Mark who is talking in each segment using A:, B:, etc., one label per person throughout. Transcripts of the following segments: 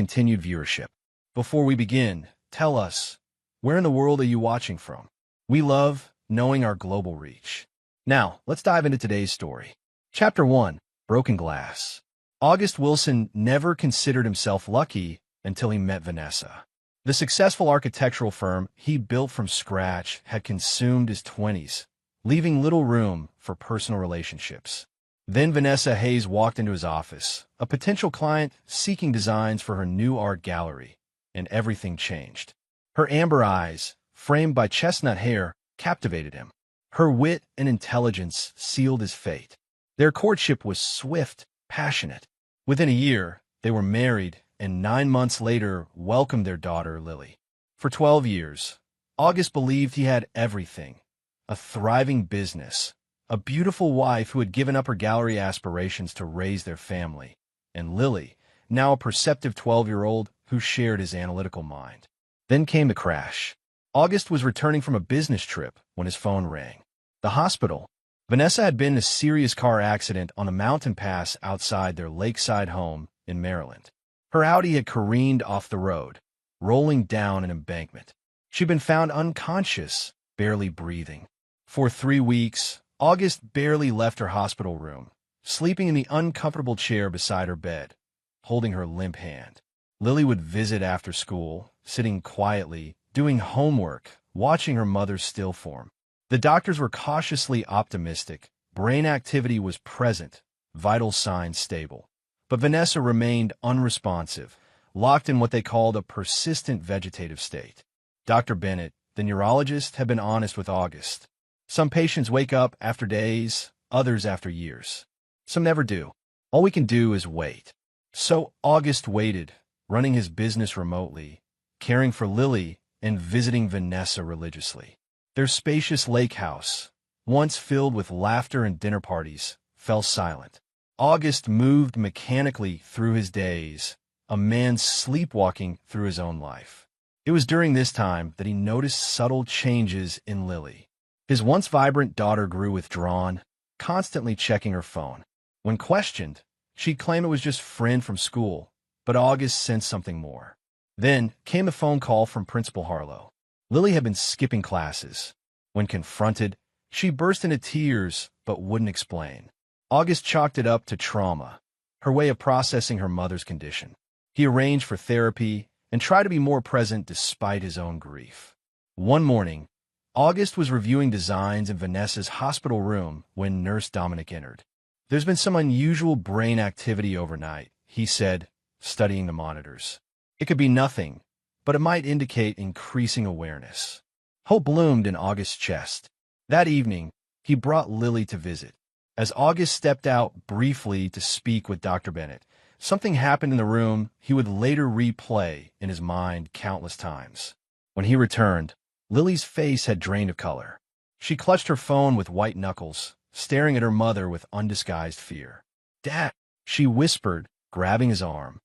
A: continued viewership. Before we begin, tell us, where in the world are you watching from? We love knowing our global reach. Now, let's dive into today's story. Chapter 1, Broken Glass. August Wilson never considered himself lucky until he met Vanessa. The successful architectural firm he built from scratch had consumed his 20s, leaving little room for personal relationships. Then Vanessa Hayes walked into his office, a potential client seeking designs for her new art gallery, and everything changed. Her amber eyes, framed by chestnut hair, captivated him. Her wit and intelligence sealed his fate. Their courtship was swift, passionate. Within a year, they were married, and 9 months later welcomed their daughter, Lily. For 12 years, August believed he had everything: a thriving business, a beautiful wife who had given up her gallery aspirations to raise their family, and Lily, now a perceptive 12-year-old who shared his analytical mind. Then came the crash. August was returning from a business trip when his phone rang. The hospital. Vanessa had been in a serious car accident on a mountain pass outside their lakeside home in Maryland. Her Audi had careened off the road, rolling down an embankment. She'd been found unconscious, barely breathing. For 3 weeks, August barely left her hospital room, sleeping in the uncomfortable chair beside her bed, holding her limp hand. Lily would visit after school, sitting quietly, doing homework, watching her mother's still form. The doctors were cautiously optimistic. Brain activity was present, vital signs stable. But Vanessa remained unresponsive, locked in what they called a persistent vegetative state. Dr. Bennett, the neurologist, had been honest with August. Some patients wake up after days, others after years. Some never do. All we can do is wait. So August waited, running his business remotely, caring for Lily, and visiting Vanessa religiously. Their spacious lake house, once filled with laughter and dinner parties, fell silent. August moved mechanically through his days, a man sleepwalking through his own life. It was during this time that he noticed subtle changes in Lily. His once vibrant daughter grew withdrawn, constantly checking her phone. When questioned, she'd claim it was just a friend from school, but August sensed something more. Then came a phone call from Principal Harlow. Lily had been skipping classes. When confronted, she burst into tears but wouldn't explain. August chalked it up to trauma, her way of processing her mother's condition. He arranged for therapy and tried to be more present despite his own grief. One morning, August was reviewing designs in Vanessa's hospital room when Nurse Dominic entered. "There's been some unusual brain activity overnight," he said, studying the monitors. "It could be nothing, but it might indicate increasing awareness." Hope bloomed in August's chest. That evening, he brought Lily to visit. As August stepped out briefly to speak with Dr. Bennett, something happened in the room he would later replay in his mind countless times. When he returned, Lily's face had drained of color. She clutched her phone with white knuckles, staring at her mother with undisguised fear. "Dad," she whispered, grabbing his arm.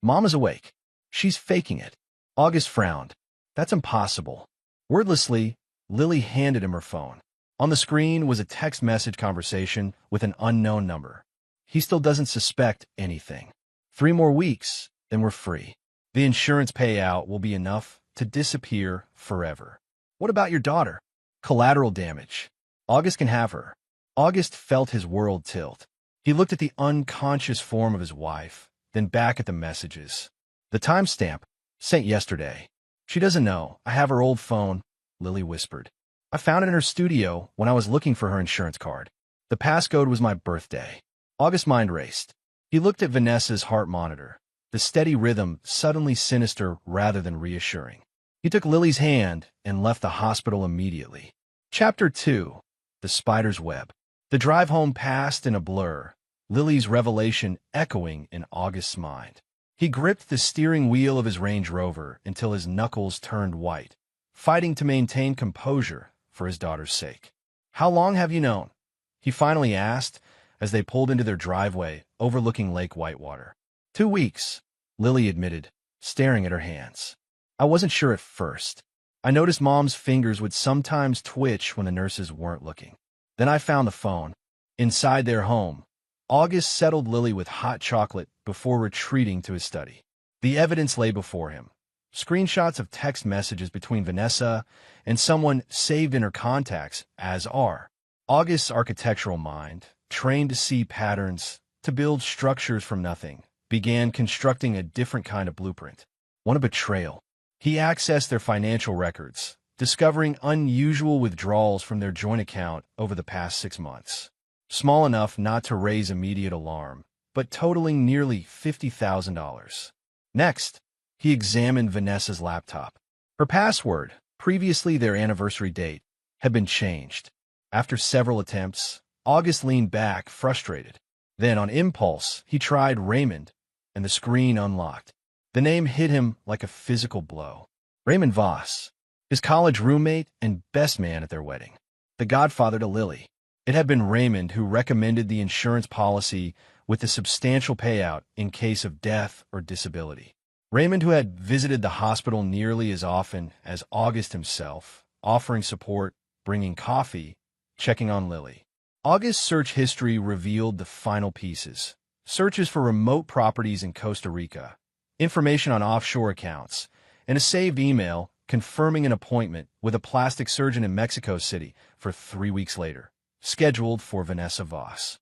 A: "Mom is awake. She's faking it." August frowned. "That's impossible." Wordlessly, Lily handed him her phone. On the screen was a text message conversation with an unknown number. "He still doesn't suspect anything. 3 more weeks, then we're free. The insurance payout will be enough to disappear forever." "What about your daughter?" "Collateral damage. August can have her." August felt his world tilt. He looked at the unconscious form of his wife, then back at the messages. The timestamp, sent yesterday. "She doesn't know. I have her old phone," Lily whispered. "I found it in her studio when I was looking for her insurance card. The passcode was my birthday." August's mind raced. He looked at Vanessa's heart monitor, the steady rhythm suddenly sinister rather than reassuring. He took Lily's hand and left the hospital immediately. Chapter 2, The Spider's Web. The drive home passed in a blur, Lily's revelation echoing in August's mind. He gripped the steering wheel of his Range Rover until his knuckles turned white, fighting to maintain composure for his daughter's sake. "How long have you known?" he finally asked as they pulled into their driveway overlooking Lake Whitewater. 2 weeks, Lily admitted, staring at her hands. "I wasn't sure at first. I noticed Mom's fingers would sometimes twitch when the nurses weren't looking. Then I found the phone." Inside their home, August settled Lily with hot chocolate before retreating to his study. The evidence lay before him. Screenshots of text messages between Vanessa and someone saved in her contacts as R. August's architectural mind, trained to see patterns, to build structures from nothing, began constructing a different kind of blueprint, one of betrayal. He accessed their financial records, discovering unusual withdrawals from their joint account over the past 6 months. Small enough not to raise immediate alarm, but totaling nearly $50,000. Next, he examined Vanessa's laptop. Her password, previously their anniversary date, had been changed. After several attempts, August leaned back, frustrated. Then, on impulse, he tried Raymond, and the screen unlocked. The name hit him like a physical blow. Raymond Voss, his college roommate and best man at their wedding. The godfather to Lily. It had been Raymond who recommended the insurance policy with a substantial payout in case of death or disability. Raymond, who had visited the hospital nearly as often as August himself, offering support, bringing coffee, checking on Lily. August's search history revealed the final pieces. Searches for remote properties in Costa Rica, information on offshore accounts, and a saved email confirming an appointment with a plastic surgeon in Mexico City for 3 weeks later, scheduled for Vanessa Voss.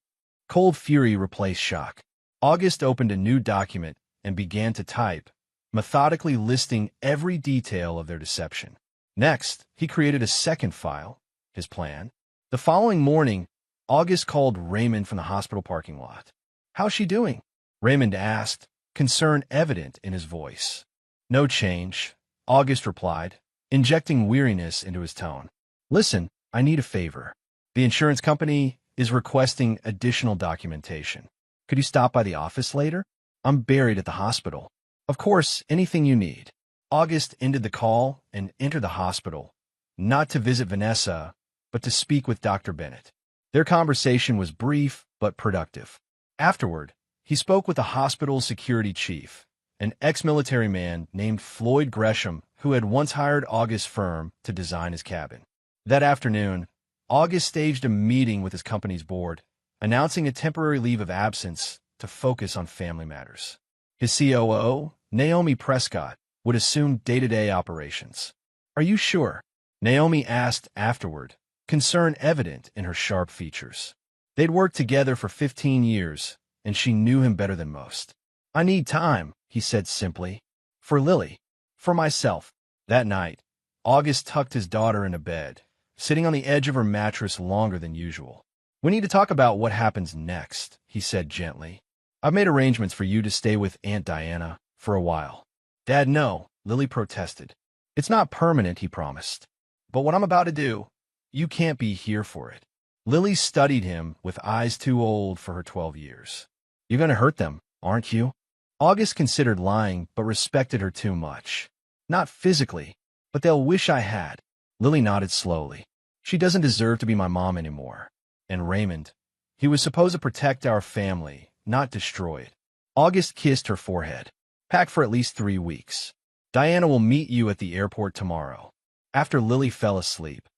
A: Cold fury replaced shock. August opened a new document and began to type, methodically listing every detail of their deception. Next, he created a second file, his plan. The following morning, August called Raymond from the hospital parking lot. "How's she doing?" Raymond asked, concern evident in his voice. "No change," August replied, injecting weariness into his tone. "Listen, I need a favor. The insurance company is requesting additional documentation. Could you stop by the office later? I'm buried at the hospital." "Of course, anything you need." August ended the call and entered the hospital, not to visit Vanessa, but to speak with Dr. Bennett. Their conversation was brief but productive. Afterward, he spoke with the hospital's security chief, an ex-military man named Floyd Gresham, who had once hired August's firm to design his cabin. That afternoon, August staged a meeting with his company's board, announcing a temporary leave of absence to focus on family matters. His COO, Naomi Prescott, would assume day-to-day operations. "Are you sure?" Naomi asked afterward, concern evident in her sharp features. They'd worked together for 15 years, and she knew him better than most. "I need time," he said simply. "For Lily. For myself." That night, August tucked his daughter into bed, sitting on the edge of her mattress longer than usual. "We need to talk about what happens next," he said gently. "I've made arrangements for you to stay with Aunt Diana for a while." "Dad, no," Lily protested. "It's not permanent," he promised. "But what I'm about to do, you can't be here for it." Lily studied him with eyes too old for her 12 years. "You're going to hurt them, aren't you?" August considered lying, but respected her too much. "Not physically, but they'll wish I had." Lily nodded slowly. "She doesn't deserve to be my mom anymore. And Raymond, he was supposed to protect our family, not destroy it." August kissed her forehead. "Pack for at least 3 weeks. Diana will meet you at the airport tomorrow." After Lily fell asleep,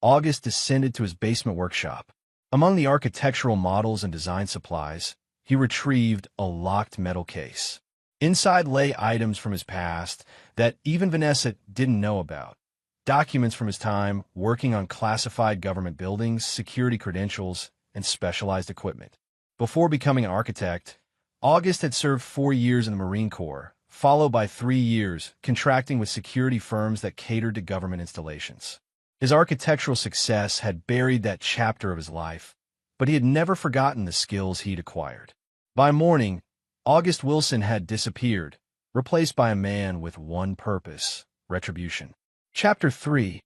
A: August descended to his basement workshop. Among the architectural models and design supplies, he retrieved a locked metal case. Inside lay items from his past that even Vanessa didn't know about. Documents from his time working on classified government buildings, security credentials, and specialized equipment. Before becoming an architect, August had served 4 years in the Marine Corps, followed by 3 years contracting with security firms that catered to government installations. His architectural success had buried that chapter of his life, but he had never forgotten the skills he'd acquired. By morning, August Wilson had disappeared, replaced by a man with one purpose: retribution. Chapter 3.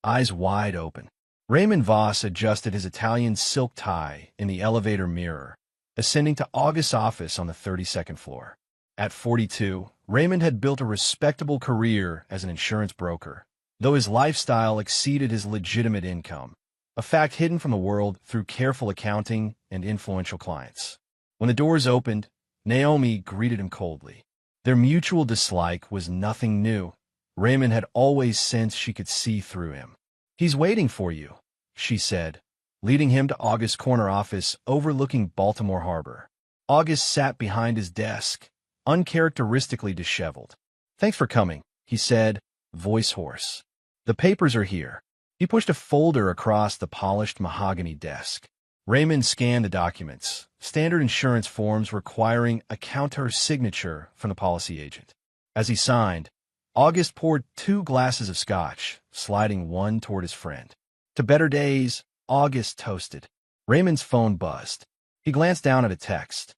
A: Eyes wide open. Raymond Voss adjusted his Italian silk tie in the elevator mirror, ascending to August's office on the 32nd floor. At 42, Raymond had built a respectable career as an insurance broker, though his lifestyle exceeded his legitimate income, a fact hidden from the world through careful accounting and influential clients. When the doors opened, Naomi greeted him coldly. Their mutual dislike was nothing new. Raymond had always sensed she could see through him. "He's waiting for you," she said, leading him to August's corner office overlooking Baltimore Harbor. August sat behind his desk, uncharacteristically disheveled. "Thanks for coming," he said, voice hoarse. "The papers are here." He pushed a folder across the polished mahogany desk. Raymond scanned the documents, standard insurance forms requiring a counter signature from the policy agent. As he signed, August poured 2 glasses of scotch, sliding one toward his friend. "To better days," August toasted. Raymond's phone buzzed. He glanced down at a text.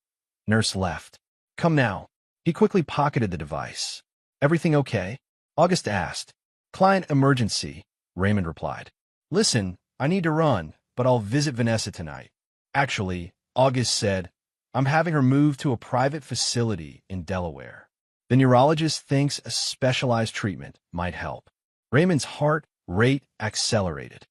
A: "Nurse left. Come now." He quickly pocketed the device. "Everything okay?" August asked. "Client emergency," Raymond replied. "Listen, I need to run, but I'll visit Vanessa tonight." "Actually," August said, "I'm having her moved to a private facility in Delaware. The neurologist thinks a specialized treatment might help." Raymond's heart rate accelerated.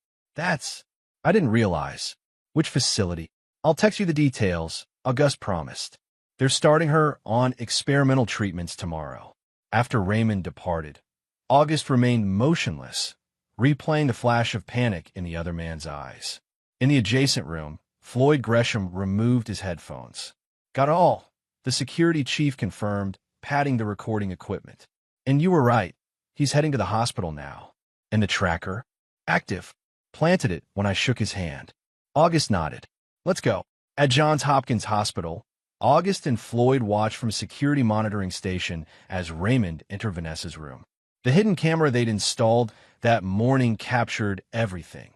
A: I didn't realize. Which facility?" "I'll text you the details," August promised. "They're starting her on experimental treatments tomorrow." After Raymond departed, August remained motionless, replaying the flash of panic in the other man's eyes. In the adjacent room, Floyd Gresham removed his headphones. "Got it all," the security chief confirmed, patting the recording equipment. "And you were right. He's heading to the hospital now." "And the tracker?" "Active. Planted it when I shook his hand." August nodded. "Let's go." At Johns Hopkins Hospital, August and Floyd watched from a security monitoring station as Raymond entered Vanessa's room. The hidden camera they'd installed that morning captured everything.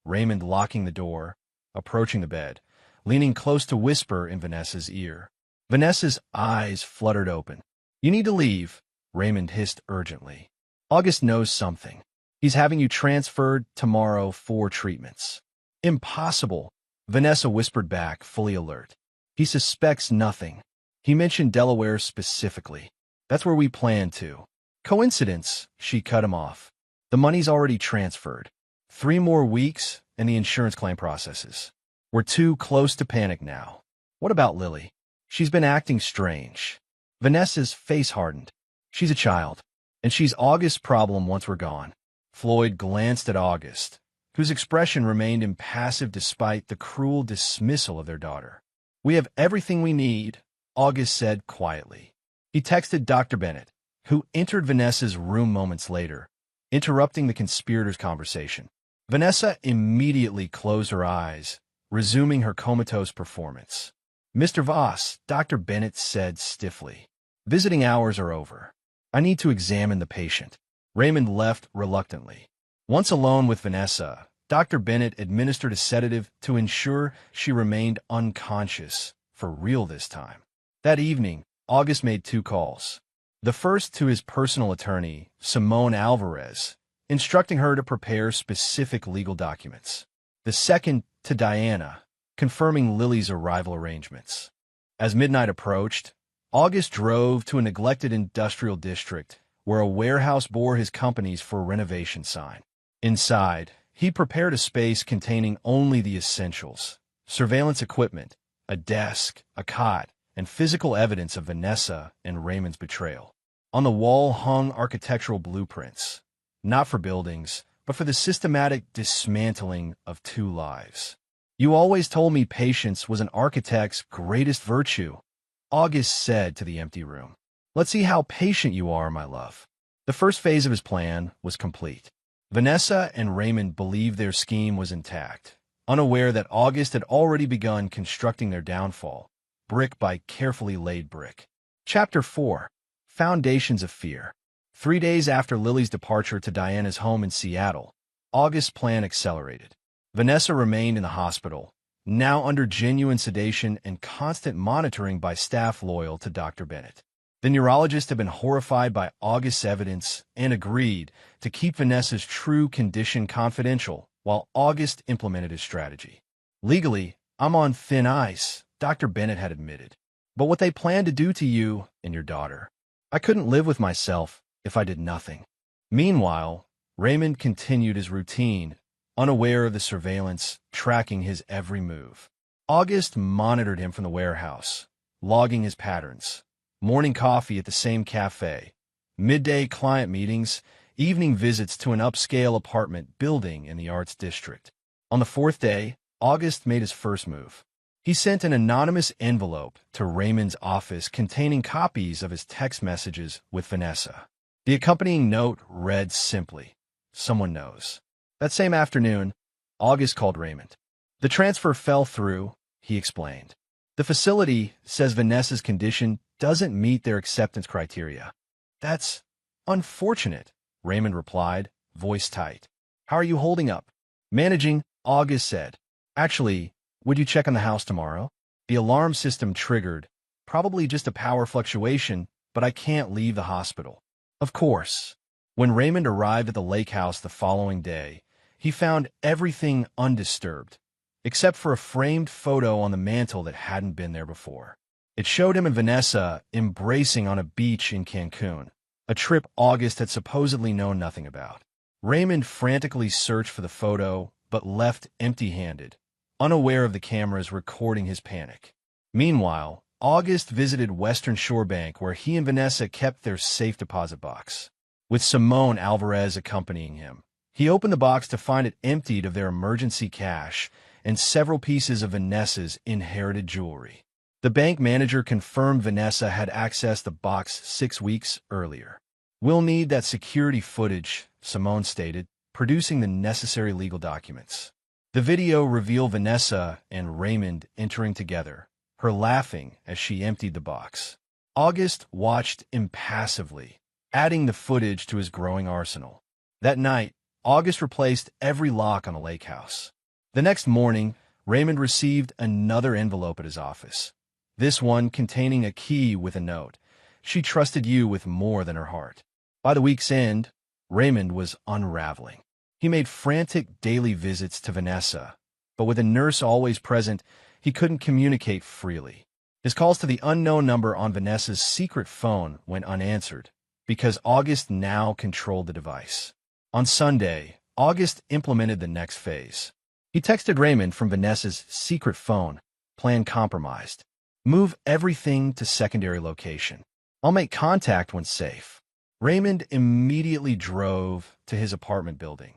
A: Raymond locking the door, approaching the bed, leaning close to whisper in Vanessa's ear. Vanessa's eyes fluttered open. "You need to leave," Raymond hissed urgently. "August knows something. He's having you transferred tomorrow for treatments." "Impossible," Vanessa whispered back, fully alert. "He suspects nothing. He mentioned Delaware specifically. That's where we plan to." "Coincidence," she cut him off. "The money's already transferred. 3 more weeks and the insurance claim processes. We're too close to panic now." "What about Lily? She's been acting strange." Vanessa's face hardened. "She's a child, and she's August's problem once we're gone." Floyd glanced at August, whose expression remained impassive despite the cruel dismissal of their daughter. "We have everything we need," August said quietly. He texted Dr. Bennett, who entered Vanessa's room moments later, interrupting the conspirators' conversation. Vanessa immediately closed her eyes, resuming her comatose performance. "Mr. Voss," Dr. Bennett said stiffly, "visiting hours are over. I need to examine the patient." Raymond left reluctantly. Once alone with Vanessa, Dr. Bennett administered a sedative to ensure she remained unconscious, for real this time. That evening, August made 2 calls. The first to his personal attorney, Simone Alvarez, instructing her to prepare specific legal documents. The second to Diana, confirming Lily's arrival arrangements. As midnight approached, August drove to a neglected industrial district where a warehouse bore his company's for renovation sign. Inside, he prepared a space containing only the essentials: surveillance equipment, a desk, a cot, and physical evidence of Vanessa and Raymond's betrayal. On the wall hung architectural blueprints, not for buildings, but for the systematic dismantling of 2 lives. "You always told me patience was an architect's greatest virtue," August said to the empty room. "Let's see how patient you are, my love." The first phase of his plan was complete. Vanessa and Raymond believed their scheme was intact, unaware that August had already begun constructing their downfall, brick by carefully laid brick. Chapter 4. Foundations of Fear. 3 days after Lily's departure to Diana's home in Seattle, August's plan accelerated. Vanessa remained in the hospital, now under genuine sedation and constant monitoring by staff loyal to Dr. Bennett. The neurologist had been horrified by August's evidence and agreed to keep Vanessa's true condition confidential while August implemented his strategy. "Legally, I'm on thin ice," Dr. Bennett had admitted. "But what they plan to do to you and your daughter, I couldn't live with myself if I did nothing." Meanwhile, Raymond continued his routine, unaware of the surveillance tracking his every move. August monitored him from the warehouse, logging his patterns. Morning coffee at the same cafe, midday client meetings, evening visits to an upscale apartment building in the Arts District. On the 4th day, August made his first move. He sent an anonymous envelope to Raymond's office containing copies of his text messages with Vanessa. The accompanying note read simply, "Someone knows." That same afternoon, August called Raymond. "The transfer fell through," he explained. "The facility says Vanessa's condition doesn't meet their acceptance criteria." "That's unfortunate," Raymond replied, voice tight. "How are you holding up?" "Managing," August said. "Actually, would you check on the house tomorrow?" "The alarm system triggered. Probably just a power fluctuation, but I can't leave the hospital." Of course. When Raymond arrived at the lake house the following day, he found everything undisturbed, except for a framed photo on the mantel that hadn't been there before. It showed him and Vanessa embracing on a beach in Cancun, a trip August had supposedly known nothing about. Raymond frantically searched for the photo, but left empty-handed, unaware of the cameras recording his panic. Meanwhile, August visited Western Shore Bank, where he and Vanessa kept their safe deposit box, with Simone Alvarez accompanying him. He opened the box to find it emptied of their emergency cash and several pieces of Vanessa's inherited jewelry. The bank manager confirmed Vanessa had accessed the box 6 weeks earlier. "We'll need that security footage," Simone stated, producing the necessary legal documents. The video revealed Vanessa and Raymond entering together, her laughing as she emptied the box. August watched impassively, adding the footage to his growing arsenal. That night, August replaced every lock on the lake house. The next morning, Raymond received another envelope at his office, this one containing a key with a note. "She trusted you with more than her heart." By the week's end, Raymond was unraveling. He made frantic daily visits to Vanessa, but with a nurse always present, he couldn't communicate freely. His calls to the unknown number on Vanessa's secret phone went unanswered, because August now controlled the device. On Sunday, August implemented the next phase. He texted Raymond from Vanessa's secret phone, "Plan compromised. Move everything to secondary location. I'll make contact when safe." Raymond immediately drove to his apartment building,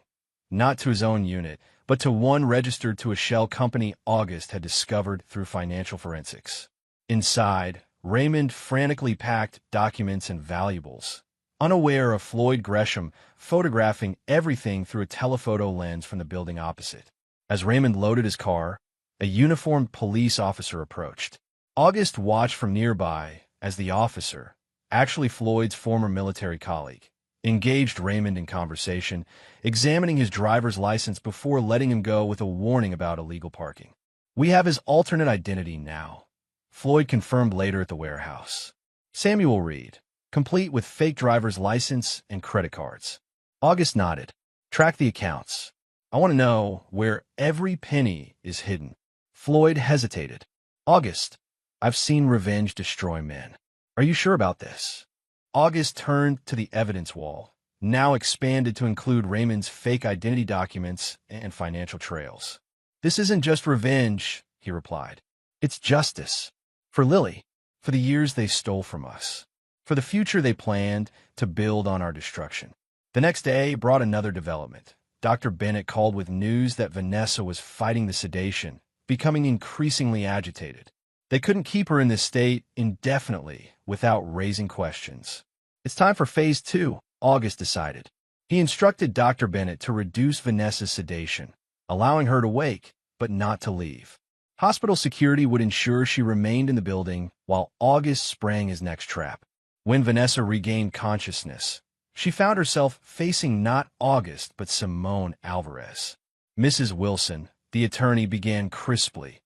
A: not to his own unit, but to one registered to a shell company August had discovered through financial forensics. Inside, Raymond frantically packed documents and valuables, unaware of Floyd Gresham photographing everything through a telephoto lens from the building opposite. As Raymond loaded his car, a uniformed police officer approached. August watched from nearby as the officer, actually Floyd's former military colleague, engaged Raymond in conversation, examining his driver's license before letting him go with a warning about illegal parking. "We have his alternate identity now," Floyd confirmed later at the warehouse. "Samuel Reed, complete with fake driver's license and credit cards." August nodded. "Track the accounts. I want to know where every penny is hidden." Floyd hesitated. "August, I've seen revenge destroy men. Are you sure about this?" August turned to the evidence wall, now expanded to include Raymond's fake identity documents and financial trails. "This isn't just revenge," he replied. "It's justice. For Lily, for the years they stole from us, for the future they planned to build on our destruction." The next day brought another development. Dr. Bennett called with news that Vanessa was fighting the sedation, becoming increasingly agitated. They couldn't keep her in this state indefinitely without raising questions. "It's time for phase 2, August decided. He instructed Dr. Bennett to reduce Vanessa's sedation, allowing her to wake, but not to leave. Hospital security would ensure she remained in the building while August sprang his next trap. When Vanessa regained consciousness, she found herself facing not August, but Simone Alvarez. "Mrs. Wilson," the attorney began crisply,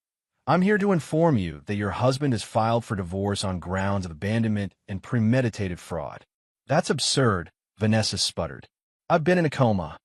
A: "I'm here to inform you that your husband has filed for divorce on grounds of abandonment and premeditated fraud." "That's absurd," Vanessa sputtered. "I've been in a coma."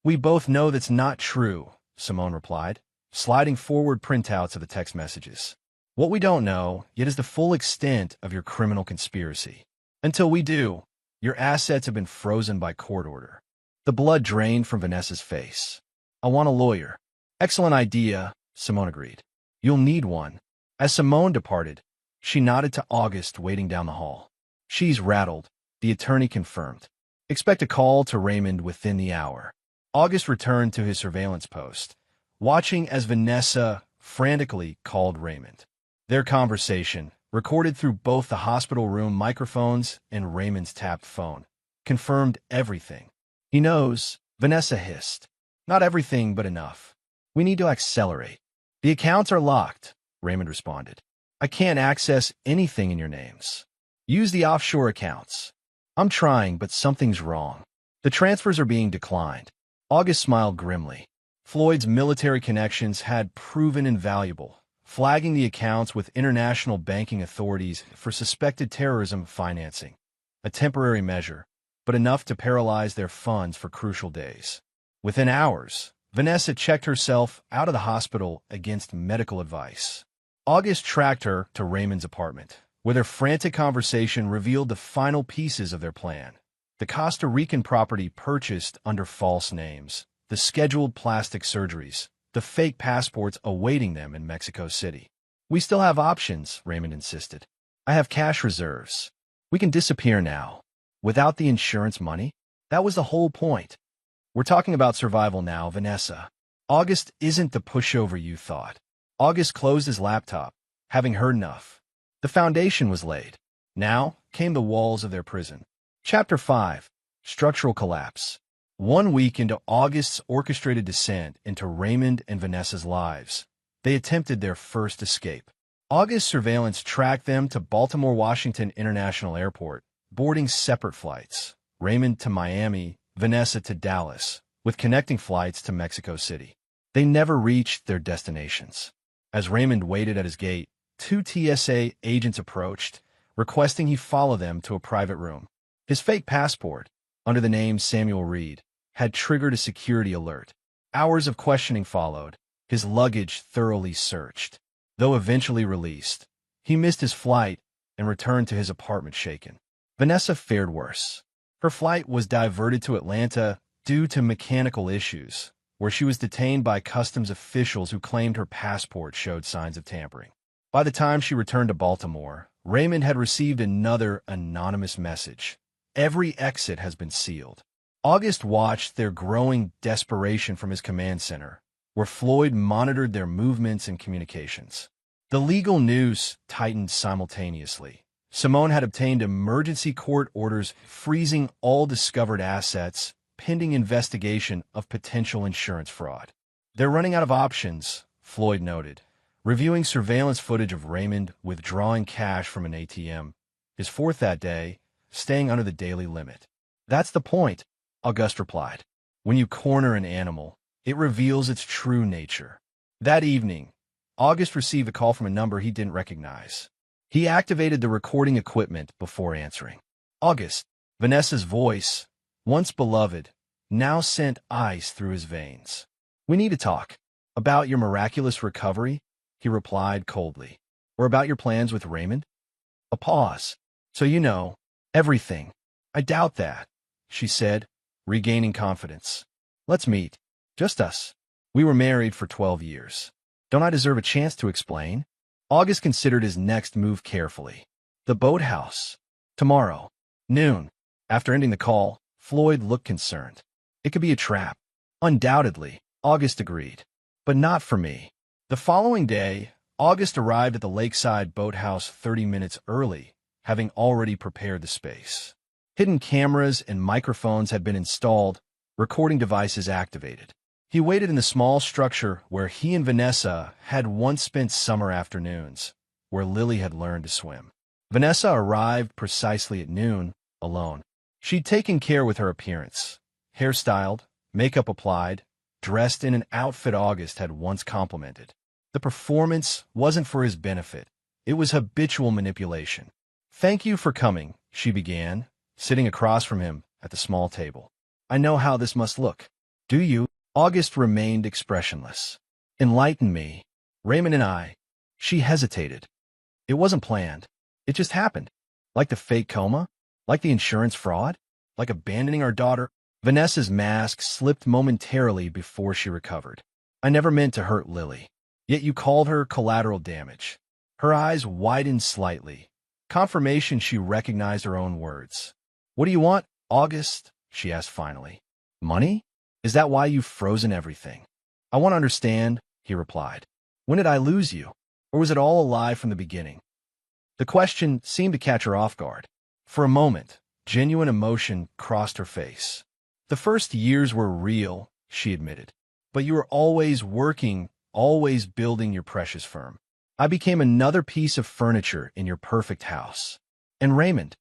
A: "We both know that's not true," Simone replied, sliding forward printouts of the text messages. "What we don't know yet is the full extent of your criminal conspiracy. Until we do, your assets have been frozen by court order." The blood drained from Vanessa's face. "I want a lawyer." "Excellent idea," Simone agreed. "You'll need one." As Simone departed, she nodded to August waiting down the hall. "She's rattled," the attorney confirmed. "Expect a call to Raymond within the hour." August returned to his surveillance post, watching as Vanessa frantically called Raymond. Their conversation, recorded through both the hospital room microphones and Raymond's tapped phone, confirmed everything. He knows, Vanessa hissed. Not everything, but enough. We need to accelerate. The accounts are locked, Raymond responded. I can't access anything in your names. Use the offshore accounts. I'm trying, but something's wrong. The transfers are being declined. August smiled grimly. Floyd's military connections had proven invaluable, flagging the accounts with international banking authorities for suspected terrorism financing. A temporary measure, but enough to paralyze their funds for crucial days. Within hours, Vanessa checked herself out of the hospital against medical advice. August tracked her to Raymond's apartment, where their frantic conversation revealed the final pieces of their plan. The Costa Rican property purchased under false names, the scheduled plastic surgeries, the fake passports awaiting them in Mexico City. We still have options, Raymond insisted. I have cash reserves. We can disappear now. Without the insurance money? That was the whole point. We're talking about survival now, Vanessa. August isn't the pushover you thought. August closed his laptop, having heard enough. The foundation was laid. Now came the walls of their prison. Chapter 5. Structural Collapse. 1 week into August's orchestrated descent into Raymond and Vanessa's lives, they attempted their first escape. August's surveillance tracked them to Baltimore-Washington International Airport, boarding separate flights. Raymond to Miami, Vanessa to Dallas, with connecting flights to Mexico City. They never reached their destinations. As Raymond waited at his gate, 2 TSA agents approached, requesting he follow them to a private room. His fake passport, under the name Samuel Reed, had triggered a security alert. Hours of questioning followed, his luggage thoroughly searched. Though eventually released, he missed his flight and returned to his apartment shaken. Vanessa fared worse. Her flight was diverted to Atlanta due to mechanical issues, where she was detained by customs officials who claimed her passport showed signs of tampering. By the time she returned to Baltimore, Raymond had received another anonymous message. Every exit has been sealed. August watched their growing desperation from his command center, where Floyd monitored their movements and communications. The legal noose tightened simultaneously. Simone had obtained emergency court orders freezing all discovered assets, pending investigation of potential insurance fraud. They're running out of options, Floyd noted, reviewing surveillance footage of Raymond withdrawing cash from an ATM, his fourth that day, staying under the daily limit. That's the point, Auguste replied. When you corner an animal, it reveals its true nature. That evening, Auguste received a call from a number he didn't recognize. He activated the recording equipment before answering. August, Vanessa's voice, once beloved, now sent ice through his veins. We need to talk. About your miraculous recovery, he replied coldly. Or about your plans with Raymond? A pause. So you know, everything. I doubt that, she said, regaining confidence. Let's meet. Just us. We were married for 12 years. Don't I deserve a chance to explain? August considered his next move carefully. The boathouse. Tomorrow. Noon. After ending the call, Floyd looked concerned. It could be a trap. Undoubtedly, August agreed. But not for me. The following day, August arrived at the lakeside boathouse 30 minutes early, having already prepared the space. Hidden cameras and microphones had been installed, recording devices activated. He waited in the small structure where he and Vanessa had once spent summer afternoons, where Lily had learned to swim. Vanessa arrived precisely at noon, alone. She'd taken care with her appearance. Hairstyled, makeup applied, dressed in an outfit August had once complimented. The performance wasn't for his benefit. It was habitual manipulation. Thank you for coming, she began, sitting across from him at the small table. I know how this must look. Do you? August remained expressionless. Enlighten me. Raymond and I. She hesitated. It wasn't planned. It just happened. Like the fake coma? Like the insurance fraud? Like abandoning our daughter? Vanessa's mask slipped momentarily before she recovered. I never meant to hurt Lily. Yet you called her collateral damage. Her eyes widened slightly. Confirmation she recognized her own words. What do you want, August? She asked finally. Money? Is that why you've frozen everything? I want to understand, he replied. When did I lose you? Or was it all a lie from the beginning? The question seemed to catch her off guard. For a moment, genuine emotion crossed her face. The first years were real, she admitted. But you were always working, always building your precious firm. I became another piece of furniture in your perfect house. And Raymond,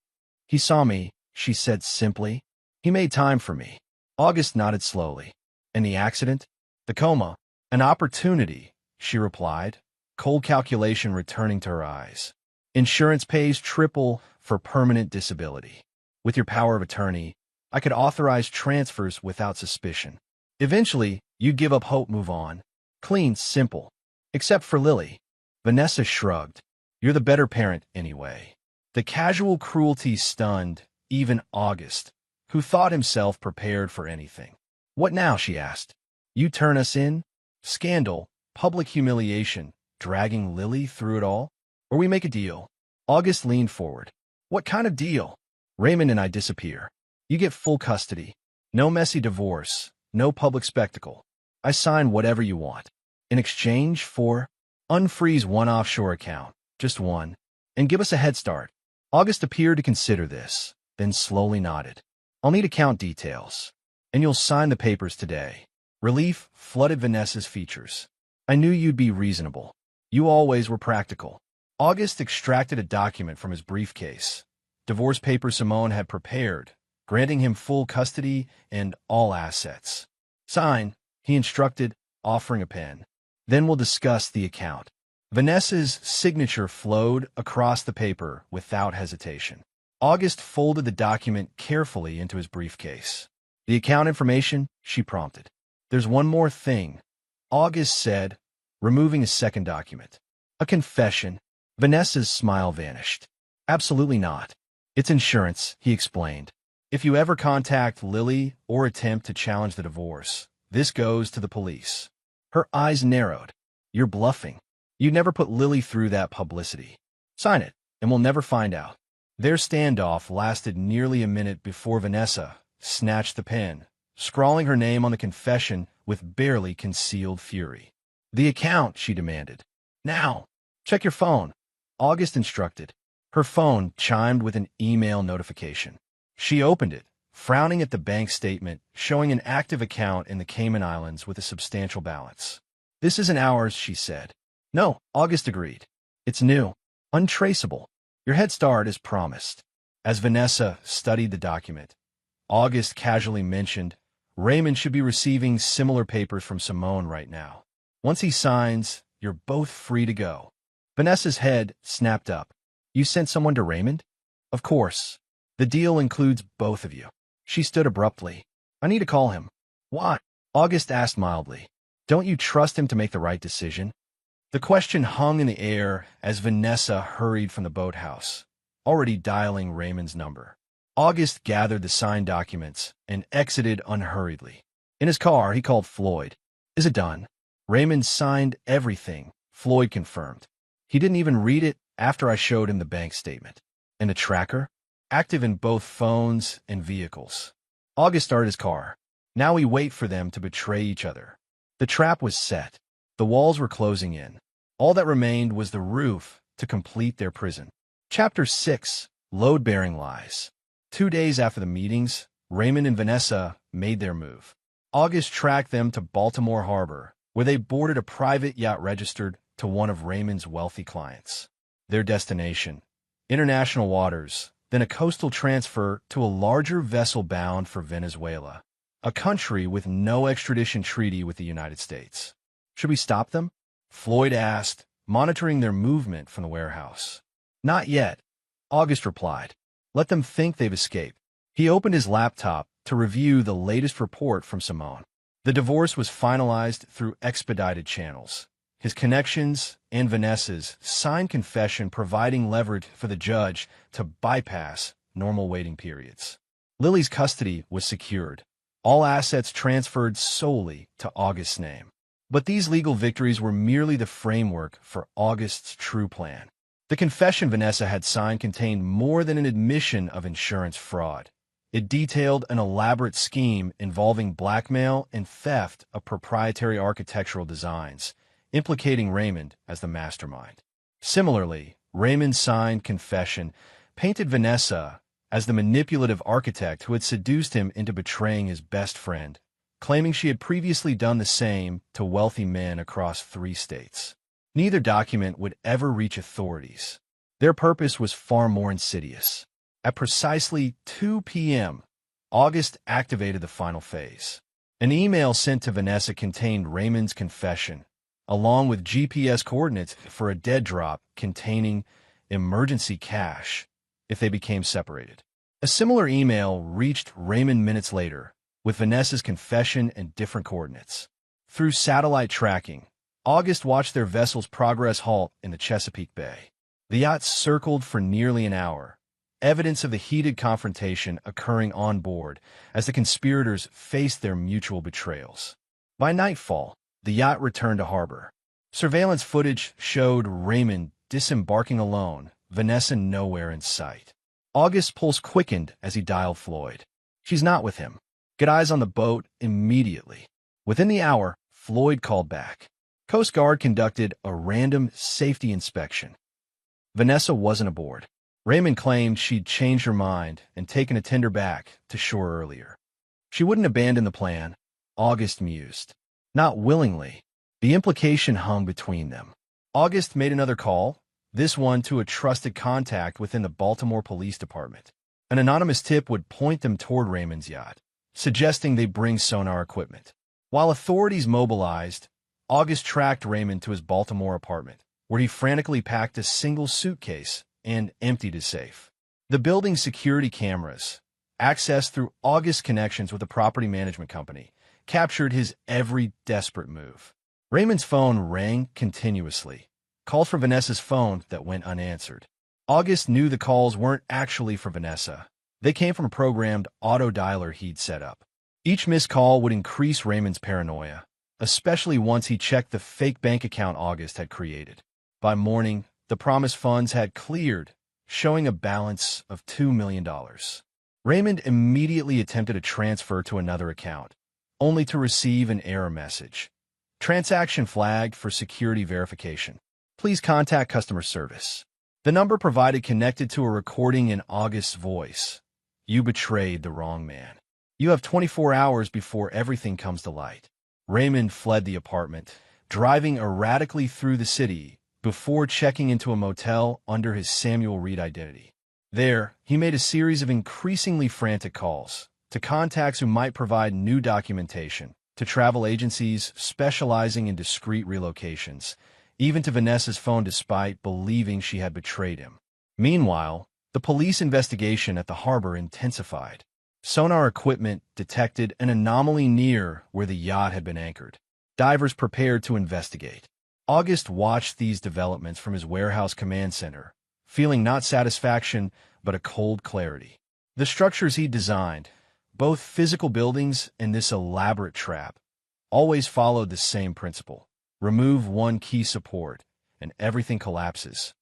A: he saw me, she said simply. He made time for me. August nodded slowly. And the accident? The coma? An opportunity, she replied, cold calculation returning to her eyes. Insurance pays triple for permanent disability. With your power of attorney, I could authorize transfers without suspicion. Eventually, you'd give up hope, move on. Clean, simple. Except for Lily. Vanessa shrugged. You're the better parent anyway. The casual cruelty stunned even August, who thought himself prepared for anything. What now, she asked. You turn us in? Scandal, public humiliation, dragging Lily through it all? Or we make a deal? August leaned forward. What kind of deal? Raymond and I disappear. You get full custody. No messy divorce. No public spectacle. I sign whatever you want. In exchange for unfreeze one offshore account, just one, and give us a head start. August appeared to consider this, then slowly nodded. I'll need account details, and you'll sign the papers today. Relief flooded Vanessa's features. I knew you'd be reasonable. You always were practical. August extracted a document from his briefcase. Divorce papers Simone had prepared, granting him full custody and all assets. Sign, he instructed, offering a pen. Then we'll discuss the account. Vanessa's signature flowed across the paper without hesitation. August folded the document carefully into his briefcase. The account information, she prompted. There's one more thing, August said, removing a second document. A confession. Vanessa's smile vanished. Absolutely not. It's insurance, he explained. If you ever contact Lily or attempt to challenge the divorce, this goes to the police. Her eyes narrowed. You're bluffing. You never put Lily through that publicity. Sign it, and we'll never find out. Their standoff lasted nearly a minute before Vanessa snatched the pen, scrawling her name on the confession with barely concealed fury. The account, she demanded. Now, check your phone, August instructed. Her phone chimed with an email notification. She opened it, frowning at the bank statement, showing an active account in the Cayman Islands with a substantial balance. This isn't ours, she said. No, August agreed. It's new, untraceable. Your head start is promised. As Vanessa studied the document, August casually mentioned, Raymond should be receiving similar papers from Simone right now. Once he signs, you're both free to go. Vanessa's head snapped up. You sent someone to Raymond? Of course. The deal includes both of you. She stood abruptly. I need to call him. Why? August asked mildly. Don't you trust him to make the right decision? The question hung in the air as Vanessa hurried from the boathouse, already dialing Raymond's number. August gathered the signed documents and exited unhurriedly. In his car, he called Floyd. Is it done? Raymond signed everything, Floyd confirmed. He didn't even read it after I showed him the bank statement. And a tracker? Active in both phones and vehicles. August started his car. Now we wait for them to betray each other. The trap was set. The walls were closing in. All that remained was the roof to complete their prison. Chapter 6. Load-bearing lies. 2 days after the meetings, Raymond and Vanessa made their move. August tracked them to Baltimore Harbor, where they boarded a private yacht registered to one of Raymond's wealthy clients. Their destination, international waters, then a coastal transfer to a larger vessel bound for Venezuela, a country with no extradition treaty with the United States. Should we stop them? Floyd asked, monitoring their movement from the warehouse. Not yet, August replied. Let them think they've escaped. He opened his laptop to review the latest report from Simone. The divorce was finalized through expedited channels. His connections and Vanessa's signed confession providing leverage for the judge to bypass normal waiting periods. Lily's custody was secured. All assets transferred solely to August's name. But these legal victories were merely the framework for August's true plan. The confession Vanessa had signed contained more than an admission of insurance fraud. It detailed an elaborate scheme involving blackmail and theft of proprietary architectural designs, implicating Raymond as the mastermind. Similarly, Raymond's signed confession painted Vanessa as the manipulative architect who had seduced him into betraying his best friend, claiming she had previously done the same to wealthy men across 3 states. Neither document would ever reach authorities. Their purpose was far more insidious. At precisely 2 p.m., August activated the final phase. An email sent to Vanessa contained Raymond's confession, along with GPS coordinates for a dead drop containing emergency cash if they became separated. A similar email reached Raymond minutes later, with Vanessa's confession and different coordinates. Through satellite tracking, August watched their vessel's progress halt in the Chesapeake Bay. The yacht circled for nearly an hour, evidence of the heated confrontation occurring on board as the conspirators faced their mutual betrayals. By nightfall, the yacht returned to harbor. Surveillance footage showed Raymond disembarking alone, Vanessa nowhere in sight. August's pulse quickened as he dialed Floyd. "She's not with him. Get eyes on the boat immediately." Within the hour, Floyd called back. Coast Guard conducted a random safety inspection. Vanessa wasn't aboard. Raymond claimed she'd changed her mind and taken a tender back to shore earlier. She wouldn't abandon the plan, August mused. Not willingly. The implication hung between them. August made another call, this one to a trusted contact within the Baltimore Police Department. An anonymous tip would point them toward Raymond's yacht, suggesting they bring sonar equipment. While authorities mobilized, August tracked Raymond to his Baltimore apartment, where he frantically packed a single suitcase and emptied his safe. The building's security cameras, accessed through August's connections with a property management company, captured his every desperate move. Raymond's phone rang continuously, called for Vanessa's phone that went unanswered. August knew the calls weren't actually for Vanessa. They came from a programmed auto dialer he'd set up. Each missed call would increase Raymond's paranoia, especially once he checked the fake bank account August had created. By morning, the promised funds had cleared, showing a balance of $2 million. Raymond immediately attempted a transfer to another account, only to receive an error message. Transaction flagged for security verification. Please contact customer service. The number provided connected to a recording in August's voice. You betrayed the wrong man. You have 24 hours before everything comes to light. Raymond fled the apartment, driving erratically through the city before checking into a motel under his Samuel Reed identity. There, he made a series of increasingly frantic calls to contacts who might provide new documentation, to travel agencies specializing in discreet relocations, even to Vanessa's phone despite believing she had betrayed him. Meanwhile, the police investigation at the harbor intensified. Sonar equipment detected an anomaly near where the yacht had been anchored. Divers prepared to investigate. August watched these developments from his warehouse command center, feeling not satisfaction but a cold clarity. The structures he designed, both physical buildings and this elaborate trap, always followed the same principle. Remove one key support, and everything collapses.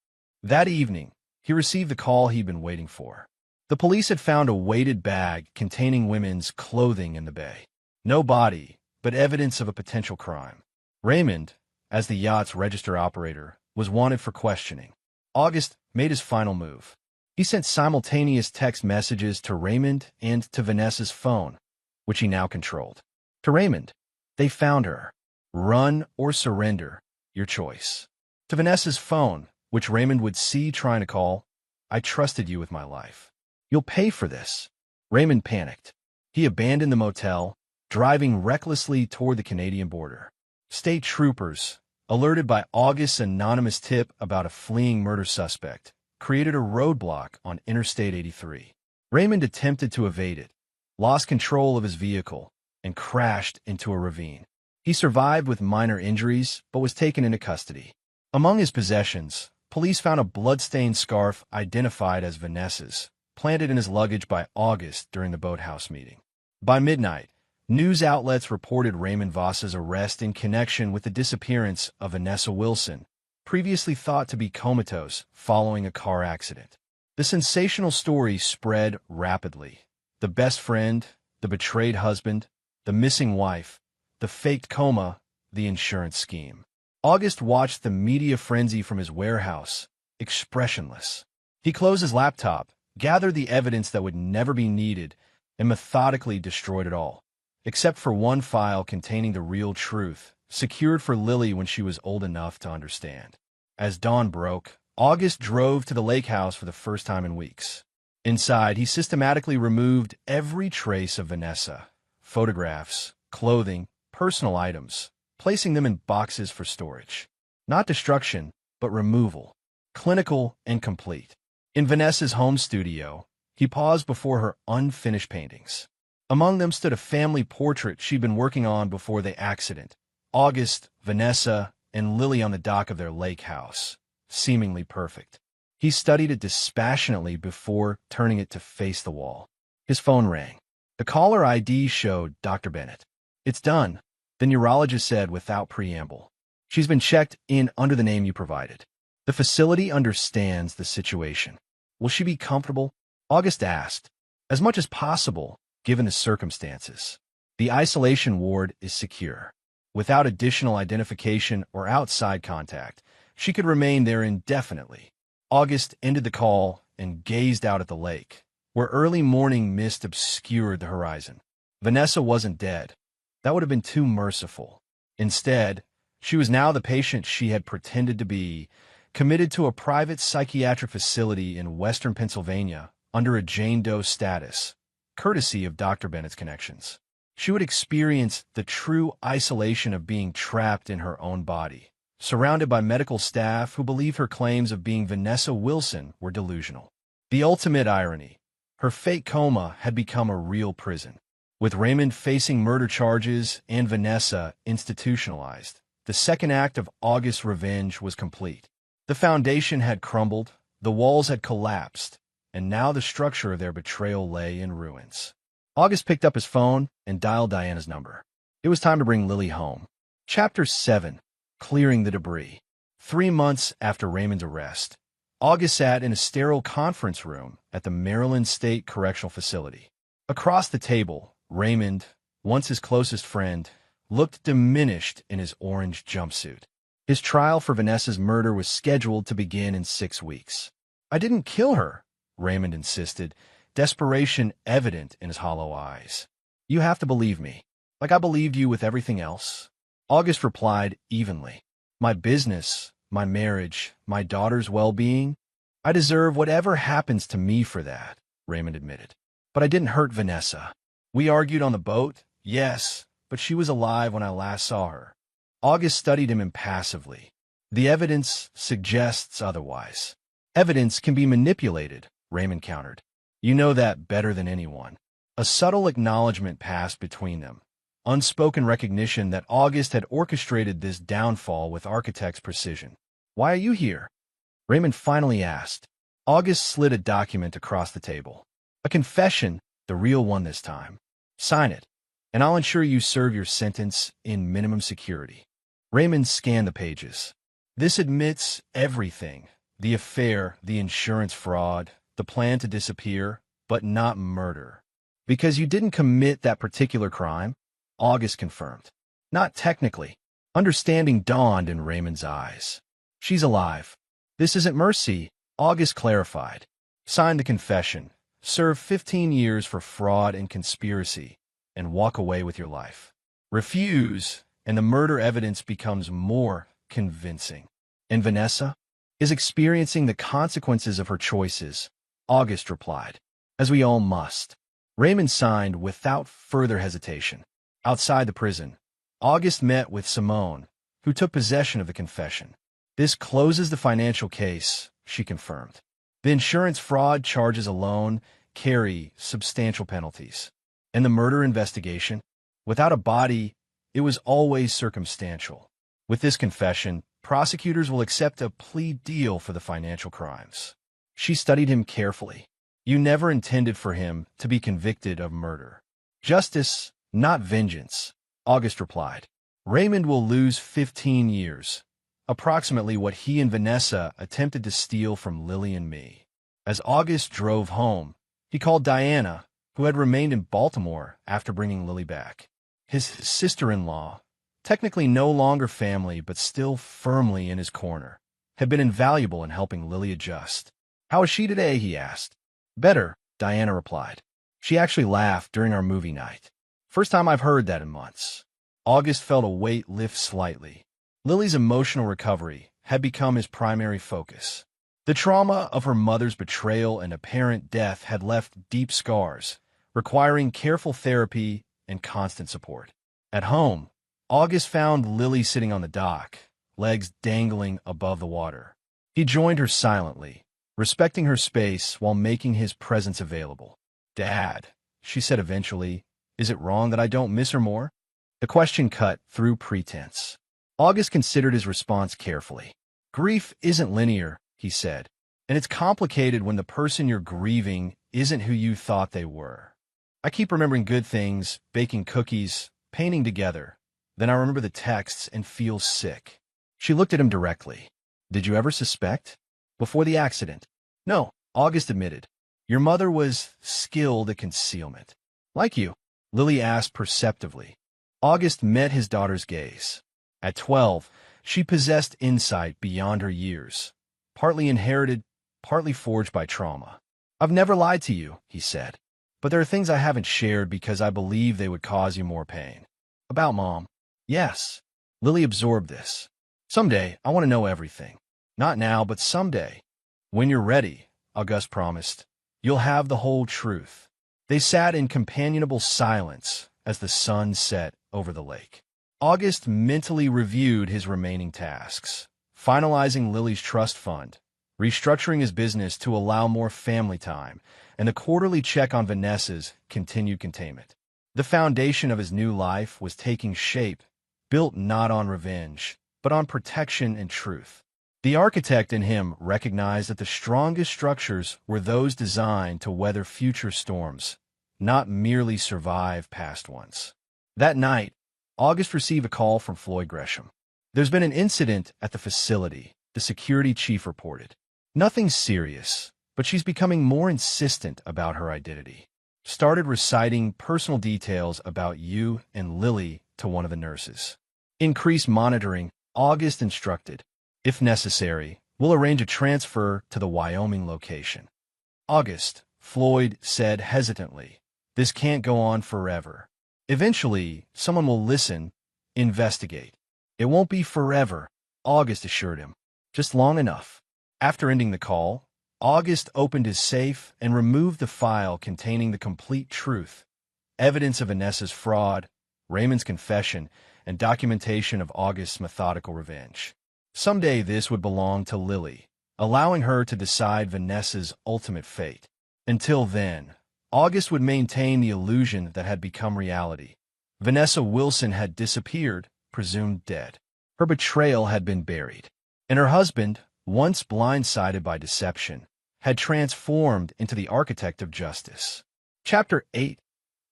A: That evening, he received the call he'd been waiting for. The police had found a weighted bag containing women's clothing in the bay. No body, but evidence of a potential crime. Raymond, as the yacht's register operator, was wanted for questioning. August made his final move. He sent simultaneous text messages to Raymond and to Vanessa's phone, which he now controlled. To Raymond, "They found her. Run or surrender, your choice." To Vanessa's phone, which Raymond would see trying to call, "I trusted you with my life. You'll pay for this." Raymond panicked. He abandoned the motel, driving recklessly toward the Canadian border. State troopers, alerted by August's anonymous tip about a fleeing murder suspect, created a roadblock on Interstate 83. Raymond attempted to evade it, lost control of his vehicle, and crashed into a ravine. He survived with minor injuries, but was taken into custody. Among his possessions, police found a blood-stained scarf identified as Vanessa's, planted in his luggage by August during the boathouse meeting. By midnight, news outlets reported Raymond Voss's arrest in connection with the disappearance of Vanessa Wilson, previously thought to be comatose following a car accident. The sensational story spread rapidly. The best friend, the betrayed husband, the missing wife, the faked coma, the insurance scheme. August watched the media frenzy from his warehouse, expressionless. He closed his laptop, gathered the evidence that would never be needed, and methodically destroyed it all, except for one file containing the real truth, secured for Lily when she was old enough to understand. As dawn broke, August drove to the lake house for the first time in weeks. Inside, he systematically removed every trace of Vanessa: photographs, clothing, personal items, placing them in boxes for storage. Not destruction, but removal. Clinical and complete. In Vanessa's home studio, he paused before her unfinished paintings. Among them stood a family portrait she'd been working on before the accident. August, Vanessa, and Lily on the dock of their lake house, seemingly perfect. He studied it dispassionately before turning it to face the wall. His phone rang. The caller ID showed Dr. Bennett. "It's done," the neurologist said without preamble. "She's been checked in under the name you provided. The facility understands the situation. Will she be comfortable?" August asked. "As much as possible, given the circumstances. The isolation ward is secure. Without additional identification or outside contact, she could remain there indefinitely." August ended the call and gazed out at the lake, where early morning mist obscured the horizon. Vanessa wasn't dead. That would have been too merciful. Instead, she was now the patient she had pretended to be, committed to a private psychiatric facility in western Pennsylvania under a Jane Doe status, courtesy of Dr. Bennett's connections. She would experience the true isolation of being trapped in her own body, surrounded by medical staff who believed her claims of being Vanessa Wilson were delusional. The ultimate irony: her fake coma had become a real prison. With Raymond facing murder charges and Vanessa institutionalized, the second act of August's revenge was complete. The foundation had crumbled, the walls had collapsed, and now the structure of their betrayal lay in ruins. August picked up his phone and dialed Diana's number. It was time to bring Lily home. Chapter 7. Clearing the debris. 3 months after Raymond's arrest, August sat in a sterile conference room at the Maryland State Correctional Facility. Across the table, Raymond, once his closest friend, looked diminished in his orange jumpsuit. His trial for Vanessa's murder was scheduled to begin in 6 weeks. "I didn't kill her," Raymond insisted, desperation evident in his hollow eyes. "You have to believe me, like I believed you with everything else." August replied evenly. "My business, my marriage, my daughter's well-being, I deserve whatever happens to me for that," Raymond admitted. "But I didn't hurt Vanessa. We argued on the boat, yes, but she was alive when I last saw her." August studied him impassively. "The evidence suggests otherwise." "Evidence can be manipulated," Raymond countered. "You know that better than anyone." A subtle acknowledgement passed between them, unspoken recognition that August had orchestrated this downfall with architect's precision. "Why are you here?" Raymond finally asked. August slid a document across the table. "A confession, the real one this time. Sign it, and I'll ensure you serve your sentence in minimum security." Raymond scanned the pages. "This admits everything: the affair, the insurance fraud, the plan to disappear, but not murder. Because you didn't commit that particular crime," August confirmed. "Not technically." Understanding dawned in Raymond's eyes. "She's alive. This isn't mercy," August clarified. "Sign the confession, serve 15 years for fraud and conspiracy, and walk away with your life. Refuse, and the murder evidence becomes more convincing. And Vanessa is experiencing the consequences of her choices," August replied. "As we all must." Raymond signed without further hesitation. Outside the prison, August met with Simone, who took possession of the confession. "This closes the financial case," she confirmed. "The insurance fraud charges alone carry substantial penalties. And the murder investigation? Without a body, it was always circumstantial. With this confession, prosecutors will accept a plea deal for the financial crimes." She studied him carefully. "You never intended for him to be convicted of murder." "Justice, not vengeance," August replied. "Raymond will lose 15 years, approximately what he and Vanessa attempted to steal from Lily and me." As August drove home, he called Diana, who had remained in Baltimore after bringing Lily back. His sister-in-law, technically no longer family but still firmly in his corner, had been invaluable in helping Lily adjust. "How is she today?" he asked. "Better," Diana replied. "She actually laughed during our movie night. First time I've heard that in months." August felt a weight lift slightly. Lily's emotional recovery had become his primary focus. The trauma of her mother's betrayal and apparent death had left deep scars, requiring careful therapy and constant support. At home, August found Lily sitting on the dock, legs dangling above the water. He joined her silently, respecting her space while making his presence available. "Dad," she said eventually, "is it wrong that I don't miss her more?" The question cut through pretense. August considered his response carefully. "Grief isn't linear," he said, "and it's complicated when the person you're grieving isn't who you thought they were. I keep remembering good things, baking cookies, painting together. Then I remember the texts and feel sick." She looked at him directly. "Did you ever suspect?" "Before the accident?" "No," August admitted. "Your mother was skilled at concealment." "Like you?" Lily asked perceptively. August met his daughter's gaze. At 12, she possessed insight beyond her years, partly inherited, partly forged by trauma. "I've never lied to you," he said, "but there are things I haven't shared because I believe they would cause you more pain." "About Mom?" "Yes." Lily absorbed this. "Someday, I want to know everything. Not now, but someday." "When you're ready," August promised, "you'll have the whole truth." They sat in companionable silence as the sun set over the lake. August mentally reviewed his remaining tasks, finalizing Lily's trust fund, restructuring his business to allow more family time, and the quarterly check on Vanessa's continued containment. The foundation of his new life was taking shape, built not on revenge, but on protection and truth. The architect in him recognized that the strongest structures were those designed to weather future storms, not merely survive past ones. That night, August received a call from Floyd Gresham. "There's been an incident at the facility," the security chief reported. "Nothing serious, but she's becoming more insistent about her identity. Started reciting personal details about you and Lily to one of the nurses. Increase monitoring," August instructed. "If necessary, we'll arrange a transfer to the Wyoming location." "August," Floyd said hesitantly, "this can't go on forever. Eventually, someone will listen, investigate." "It won't be forever," August assured him. "Just long enough." After ending the call, August opened his safe and removed the file containing the complete truth, evidence of Vanessa's fraud, Raymond's confession, and documentation of August's methodical revenge. Someday this would belong to Lily, allowing her to decide Vanessa's ultimate fate. Until then, August would maintain the illusion that had become reality. Vanessa Wilson had disappeared, presumed dead. Her betrayal had been buried, and her husband, once blindsided by deception, had transformed into the architect of justice. Chapter 8.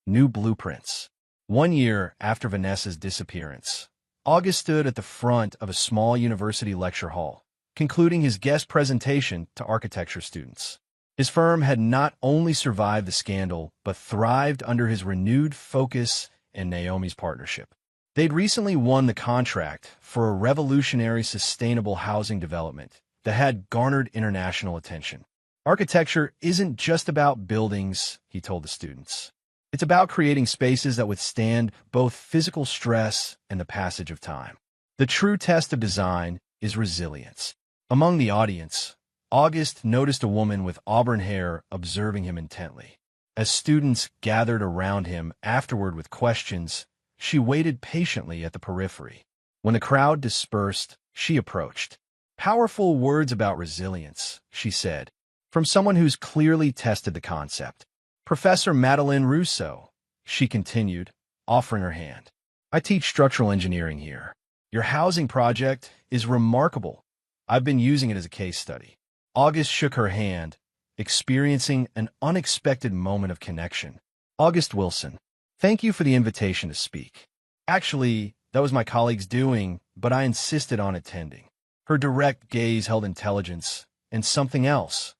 A: New Blueprints. 1 year after Vanessa's disappearance, August stood at the front of a small university lecture hall, concluding his guest presentation to architecture students. His firm had not only survived the scandal, but thrived under his renewed focus and Naomi's partnership. They'd recently won the contract for a revolutionary sustainable housing development that had garnered international attention. "Architecture isn't just about buildings," he told the students. "It's about creating spaces that withstand both physical stress and the passage of time. The true test of design is resilience." Among the audience, August noticed a woman with auburn hair observing him intently. As students gathered around him afterward with questions, she waited patiently at the periphery. When the crowd dispersed, she approached. "Powerful words about resilience," she said, from someone who's clearly tested the concept. "Professor Madeleine Rousseau," she continued, offering her hand. "I teach structural engineering here. Your housing project is remarkable. I've been using it as a case study." August shook her hand, experiencing an unexpected moment of connection. "August Wilson, thank you for the invitation to speak. Actually, that was my colleague's doing, but I insisted on attending." Her direct gaze held intelligence and something else,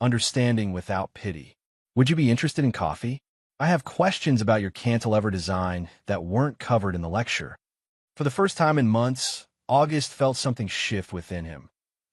A: understanding without pity. "Would you be interested in coffee? I have questions about your cantilever design that weren't covered in the lecture." For the first time in months, August felt something shift within him.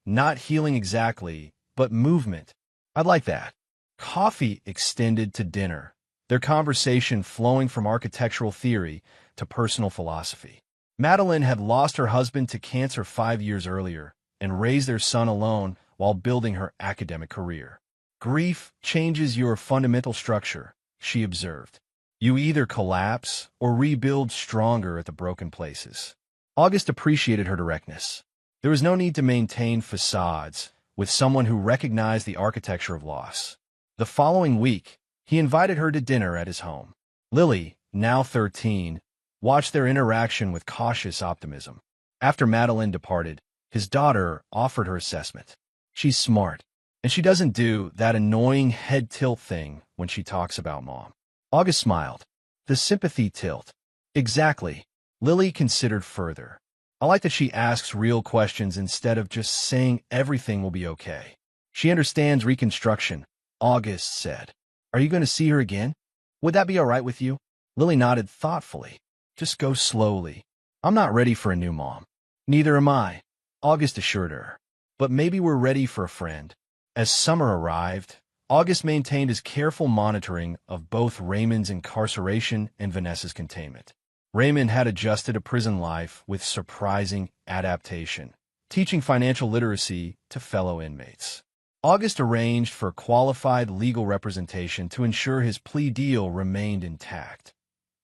A: Not healing exactly, but movement. I'd like that. Coffee extended to dinner, their conversation flowing from architectural theory to personal philosophy. Madeline had lost her husband to cancer 5 years earlier and raised their son alone while building her academic career. Grief changes your fundamental structure, she observed. You either collapse or rebuild stronger at the broken places. August appreciated her directness. There was no need to maintain facades with someone who recognized the architecture of loss. The following week, he invited her to dinner at his home. Lily, now 13, watched their interaction with cautious optimism. After Madeline departed, his daughter offered her assessment. She's smart, and she doesn't do that annoying head tilt thing when she talks about mom. August smiled. The sympathy tilt. Exactly. Lily considered further. I like that she asks real questions instead of just saying everything will be okay. She understands reconstruction, August said. Are you going to see her again? Would that be all right with you? Lily nodded thoughtfully. Just go slowly. I'm not ready for a new mom. Neither am I, August assured her. But maybe we're ready for a friend. As summer arrived, August maintained his careful monitoring of both Raymond's incarceration and Vanessa's containment. Raymond had adjusted to prison life with surprising adaptation, teaching financial literacy to fellow inmates. August arranged for qualified legal representation to ensure his plea deal remained intact,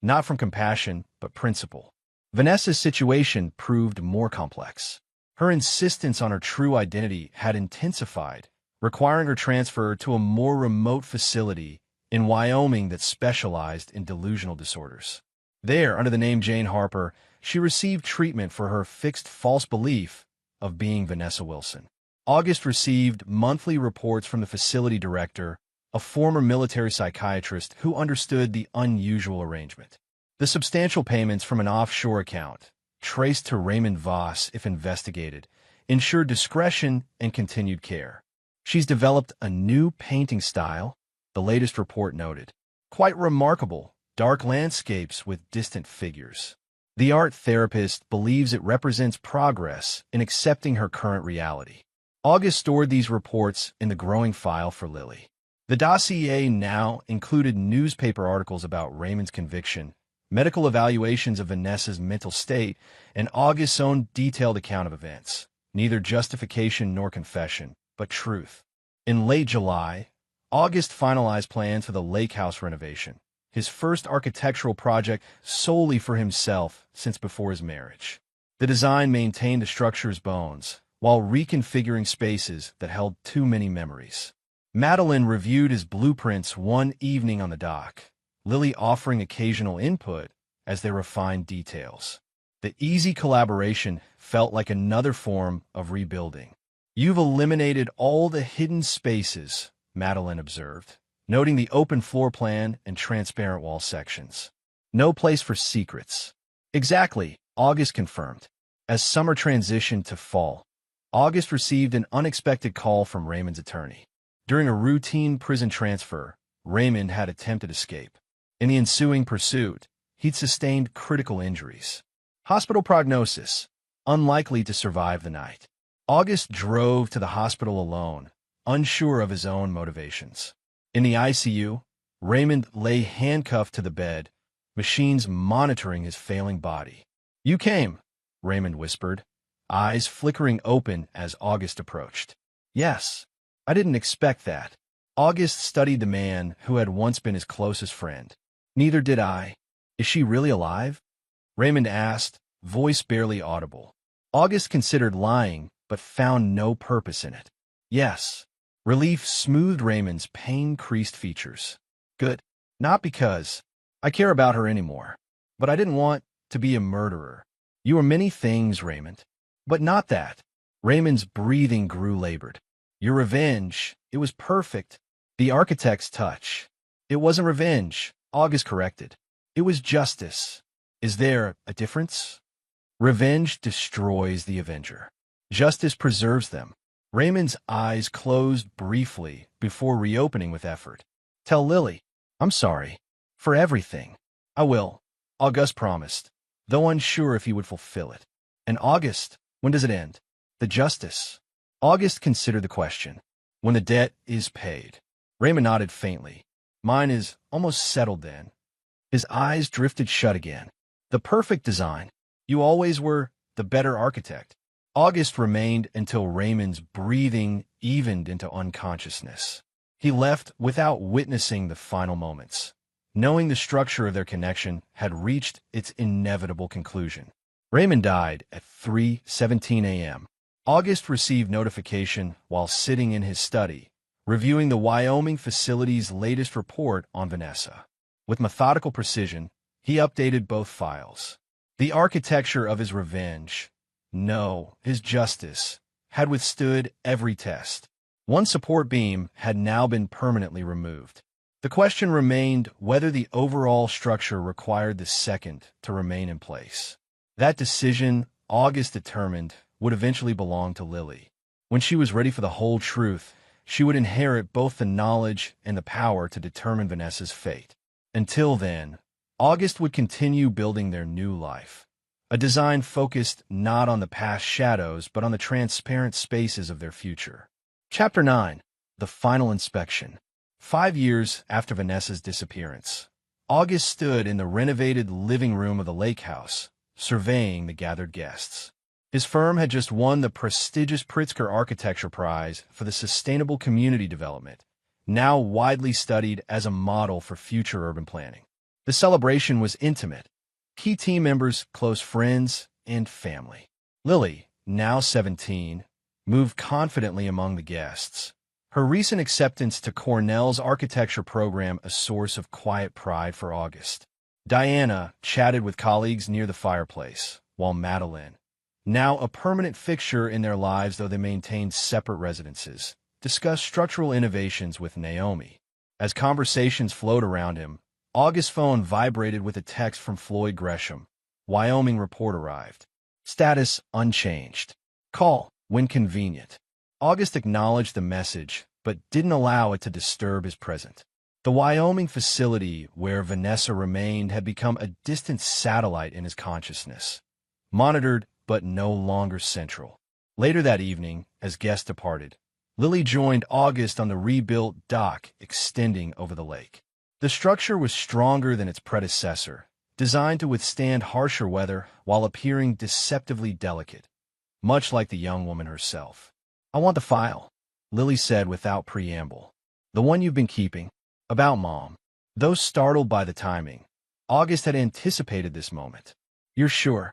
A: not from compassion, but principle. Vanessa's situation proved more complex. Her insistence on her true identity had intensified, requiring her transfer to a more remote facility in Wyoming that specialized in delusional disorders. There, under the name Jane Harper, she received treatment for her fixed false belief of being Vanessa Wilson. August received monthly reports from the facility director, a former military psychiatrist who understood the unusual arrangement. The substantial payments from an offshore account, traced to Raymond Voss if investigated, ensured discretion and continued care. She's developed a new painting style, the latest report noted. Quite remarkable, dark landscapes with distant figures. The art therapist believes it represents progress in accepting her current reality. August stored these reports in the growing file for Lily. The dossier now included newspaper articles about Raymond's conviction, medical evaluations of Vanessa's mental state, and August's own detailed account of events. Neither justification nor confession, but truth. In late July, August finalized plans for the lake house renovation, his first architectural project solely for himself since before his marriage. The design maintained the structure's bones, while reconfiguring spaces that held too many memories. Madeline reviewed his blueprints one evening on the dock, Lily offering occasional input as they refined details. The easy collaboration felt like another form of rebuilding. You've eliminated all the hidden spaces, Madeline observed, noting the open floor plan and transparent wall sections. No place for secrets. Exactly, August confirmed. As summer transitioned to fall, August received an unexpected call from Raymond's attorney. During a routine prison transfer, Raymond had attempted escape. In the ensuing pursuit, he'd sustained critical injuries. Hospital prognosis: unlikely to survive the night. August drove to the hospital alone, unsure of his own motivations. In the ICU, Raymond lay handcuffed to the bed, machines monitoring his failing body. "You came," Raymond whispered, eyes flickering open as August approached. "Yes. I didn't expect that." August studied the man who had once been his closest friend. "Neither did I. Is she really alive?" Raymond asked, voice barely audible. August considered lying, but found no purpose in it. "Yes." Relief smoothed Raymond's pain-creased features. "Good. Not because I care about her anymore, but I didn't want to be a murderer. You are many things, Raymond, but not that." Raymond's breathing grew labored. "Your revenge, it was perfect. The architect's touch. It wasn't revenge," August corrected. "It was justice. Is there a difference? Revenge destroys the avenger. Justice preserves them." Raymond's eyes closed briefly before reopening with effort. "Tell Lily, I'm sorry. For everything." "I will," August promised. though unsure if he would fulfill it. And August, when does it end? The justice. August considered the question. When the debt is paid. Raymond nodded faintly. Mine is almost settled then. His eyes drifted shut again. The perfect design. You always were the better architect. August remained until Raymond's breathing evened into unconsciousness. He left without witnessing the final moments, knowing the structure of their connection had reached its inevitable conclusion. Raymond died at 3:17 a.m. August received notification while sitting in his study, reviewing the Wyoming facility's latest report on Vanessa. With methodical precision, he updated both files. The architecture of his revenge, no, his justice, had withstood every test. One support beam had now been permanently removed. The question remained whether the overall structure required the second to remain in place. That decision, August determined, would eventually belong to Lily. When she was ready for the whole truth, she would inherit both the knowledge and the power to determine Vanessa's fate. Until then, August would continue building their new life, a design focused not on the past shadows but on the transparent spaces of their future. Chapter 9. The Final Inspection. 5 years after Vanessa's disappearance, August stood in the renovated living room of the lake house, surveying the gathered guests. His firm had just won the prestigious Pritzker Architecture Prize for the Sustainable Community Development, now widely studied as a model for future urban planning. The celebration was intimate. Key team members, close friends, and family. Lily, now 17, moved confidently among the guests, her recent acceptance to Cornell's architecture program a source of quiet pride for August. Diana chatted with colleagues near the fireplace, while Madeline, now a permanent fixture in their lives though they maintained separate residences, discussed structural innovations with Naomi. As conversations flowed around him, August's phone vibrated with a text from Floyd Gresham. Wyoming report arrived. Status unchanged. Call when convenient. August acknowledged the message, but didn't allow it to disturb his present. The Wyoming facility where Vanessa remained had become a distant satellite in his consciousness, monitored but no longer central. Later that evening, as guests departed, Lily joined August on the rebuilt dock extending over the lake. The structure was stronger than its predecessor, designed to withstand harsher weather while appearing deceptively delicate, much like the young woman herself. I want the file, Lily said without preamble. The one you've been keeping. About Mom. Though startled by the timing, August had anticipated this moment. You're sure?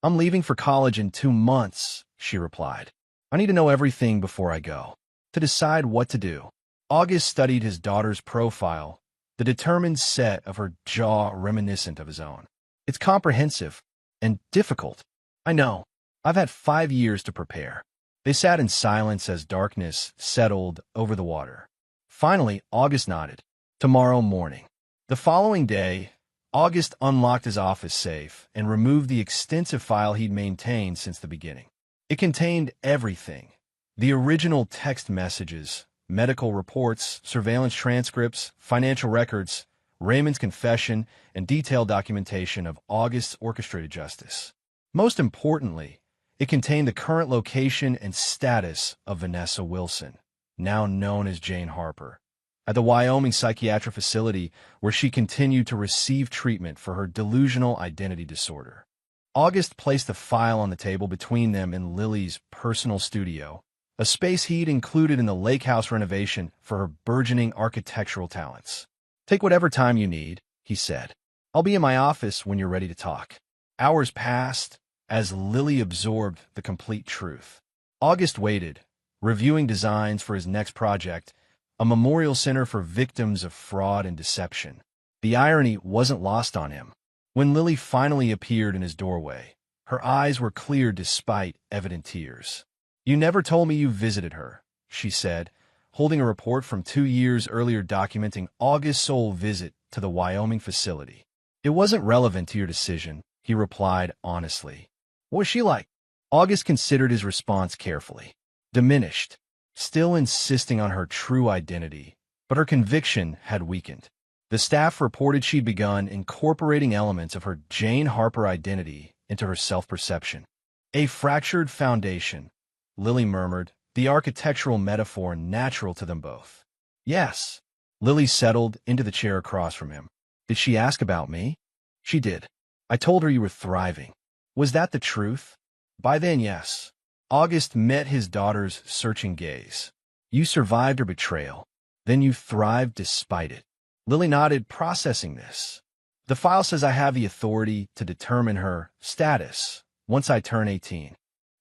A: I'm leaving for college in 2 months, she replied. I need to know everything before I go, to decide what to do. August studied his daughter's profile, the determined set of her jaw reminiscent of his own. It's comprehensive and difficult. I know. I've had 5 years to prepare. They sat in silence as darkness settled over the water. Finally, August nodded. Tomorrow morning. The following day, August unlocked his office safe and removed the extensive file he'd maintained since the beginning. It contained everything. The original text messages, medical reports, surveillance transcripts, financial records, Raymond's confession, and detailed documentation of August's orchestrated justice. Most importantly, it contained the current location and status of Vanessa Wilson, now known as Jane Harper, at the Wyoming psychiatric facility where she continued to receive treatment for her delusional identity disorder. August placed the file on the table between them in Lily's personal studio, a space he'd included in the lake house renovation for her burgeoning architectural talents. Take whatever time you need, he said. I'll be in my office when you're ready to talk. Hours passed as Lily absorbed the complete truth. August waited, reviewing designs for his next project, a memorial center for victims of fraud and deception. The irony wasn't lost on him. When Lily finally appeared in his doorway, her eyes were clear despite evident tears. You never told me you visited her, she said, holding a report from 2 years earlier documenting August's sole visit to the Wyoming facility. It wasn't relevant to your decision, he replied honestly. What was she like? August considered his response carefully. Diminished, still insisting on her true identity, but her conviction had weakened. The staff reported she'd begun incorporating elements of her Jane Harper identity into her self-perception. A fractured foundation, Lily murmured, the architectural metaphor natural to them both. Yes. Lily settled into the chair across from him. Did she ask about me? She did. I told her you were thriving. Was that the truth? By then, yes. August met his daughter's searching gaze. You survived her betrayal. Then you thrived despite it. Lily nodded, processing this. The file says I have the authority to determine her status once I turn 18.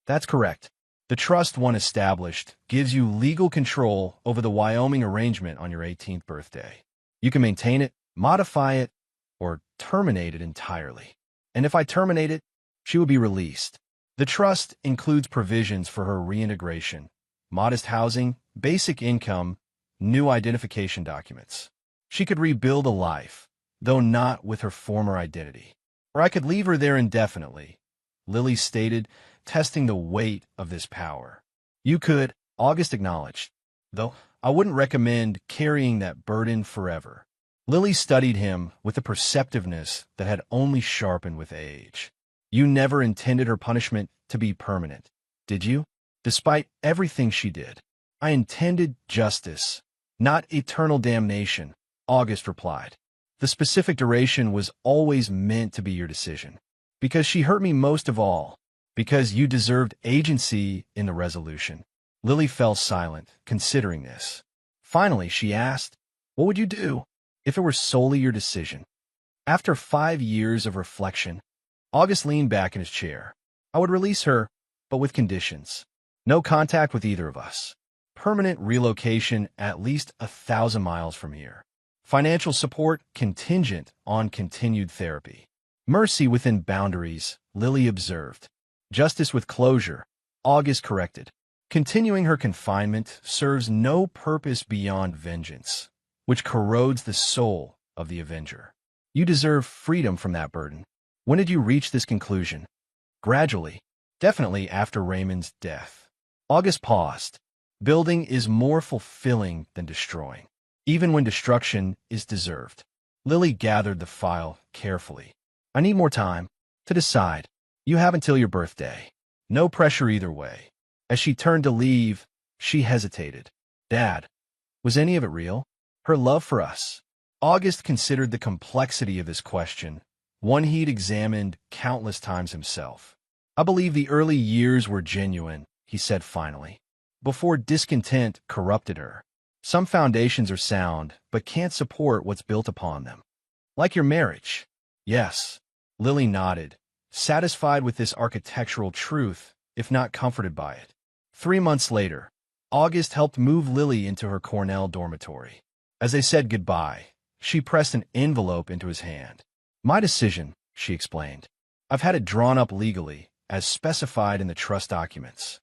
A: That's correct. The trust one established gives you legal control over the Wyoming arrangement on your 18th birthday. You can maintain it, modify it, or terminate it entirely. And if I terminate it, she will be released. The trust includes provisions for her reintegration, modest housing, basic income, new identification documents. She could rebuild a life, though not with her former identity. Or I could leave her there indefinitely, Lily stated, testing the weight of this power. You could, August acknowledged, though I wouldn't recommend carrying that burden forever. Lily studied him with a perceptiveness that had only sharpened with age. You never intended her punishment to be permanent, did you? Despite everything she did. I intended justice, not eternal damnation, August replied. The specific duration was always meant to be your decision. Because she hurt me most of all. Because you deserved agency in the resolution. Lily fell silent, considering this. Finally, she asked, what would you do if it were solely your decision? After 5 years of reflection, August leaned back in his chair. I would release her, but with conditions. No contact with either of us. Permanent relocation at least 1,000 miles from here. Financial support contingent on continued therapy. Mercy within boundaries, Lily observed. Justice with closure, August corrected. Continuing her confinement serves no purpose beyond vengeance, which corrodes the soul of the avenger. You deserve freedom from that burden. When did you reach this conclusion? Gradually, definitely after Raymond's death. August paused. Building is more fulfilling than destroying, even when destruction is deserved. Lily gathered the file carefully. I need more time to decide. You have until your birthday. No pressure either way. As she turned to leave, she hesitated. Dad, was any of it real? Her love for us? August considered the complexity of this question, one he'd examined countless times himself. I believe the early years were genuine, he said finally, before discontent corrupted her. Some foundations are sound, but can't support what's built upon them. Like your marriage. Yes. Lily nodded, satisfied with this architectural truth, if not comforted by it. 3 months later, August helped move Lily into her Cornell dormitory. As they said goodbye, she pressed an envelope into his hand. My decision, she explained. I've had it drawn up legally, as specified in the trust documents.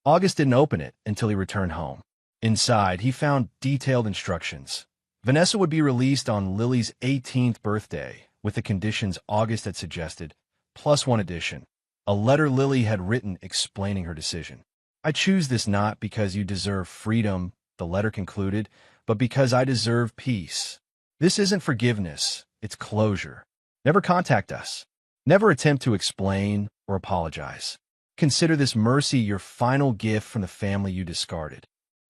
A: August didn't open it until he returned home. Inside, he found detailed instructions. Vanessa would be released on Lily's 18th birthday, with the conditions August had suggested, plus one addition, a letter Lily had written explaining her decision. I choose this not because you deserve freedom, the letter concluded, but because I deserve peace. This isn't forgiveness, it's closure. Never contact us. Never attempt to explain or apologize. Consider this mercy your final gift from the family you discarded.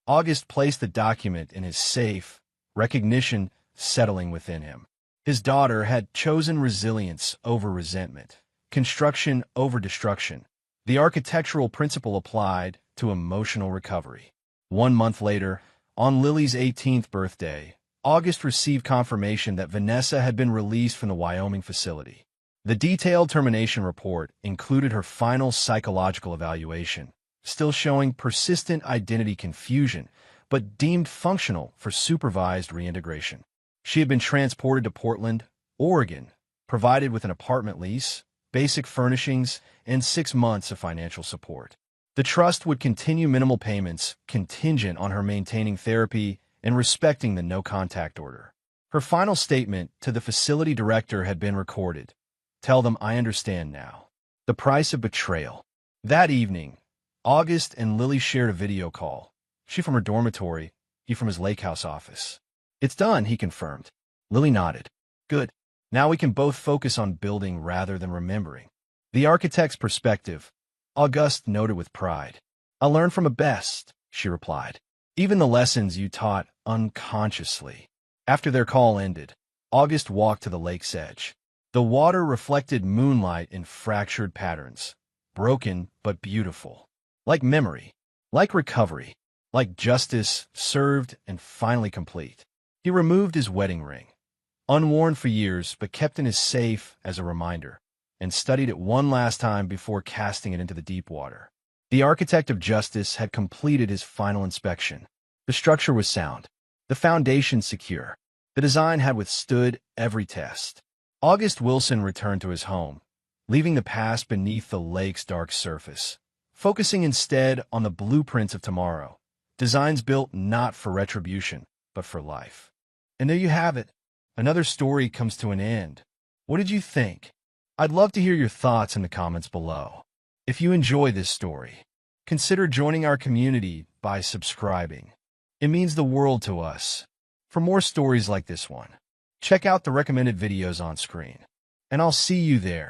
A: August placed the document in his safe, recognition settling within him. His daughter had chosen resilience over resentment, construction over destruction. The architectural principle applied to emotional recovery. 1 month later, on Lily's 18th birthday, August received confirmation that Vanessa had been released from the Wyoming facility. The detailed termination report included her final psychological evaluation, still showing persistent identity confusion, but deemed functional for supervised reintegration. She had been transported to Portland, Oregon, provided with an apartment lease, basic furnishings, and 6 months of financial support. The trust would continue minimal payments contingent on her maintaining therapy and respecting the no-contact order. Her final statement to the facility director had been recorded. Tell them I understand now. The price of betrayal. That evening, August and Lily shared a video call. She from her dormitory, he from his lake house office. It's done, he confirmed. Lily nodded. Good. Now we can both focus on building rather than remembering. The architect's perspective, Auguste noted with pride. I learned from a best, she replied. Even the lessons you taught unconsciously. After their call ended, Auguste walked to the lake's edge. The water reflected moonlight in fractured patterns, broken but beautiful. Like memory, like recovery, like justice served and finally complete. He removed his wedding ring, unworn for years but kept in his safe as a reminder, and studied it one last time before casting it into the deep water. The architect of justice had completed his final inspection. The structure was sound, the foundation secure. The design had withstood every test. August Wilson returned to his home, leaving the past beneath the lake's dark surface, focusing instead on the blueprints of tomorrow, designs built not for retribution, but for life. And there you have it. Another story comes to an end. What did you think? I'd love to hear your thoughts in the comments below. If you enjoy this story, consider joining our community by subscribing. It means the world to us. For more stories like this one, check out the recommended videos on screen, and I'll see you there.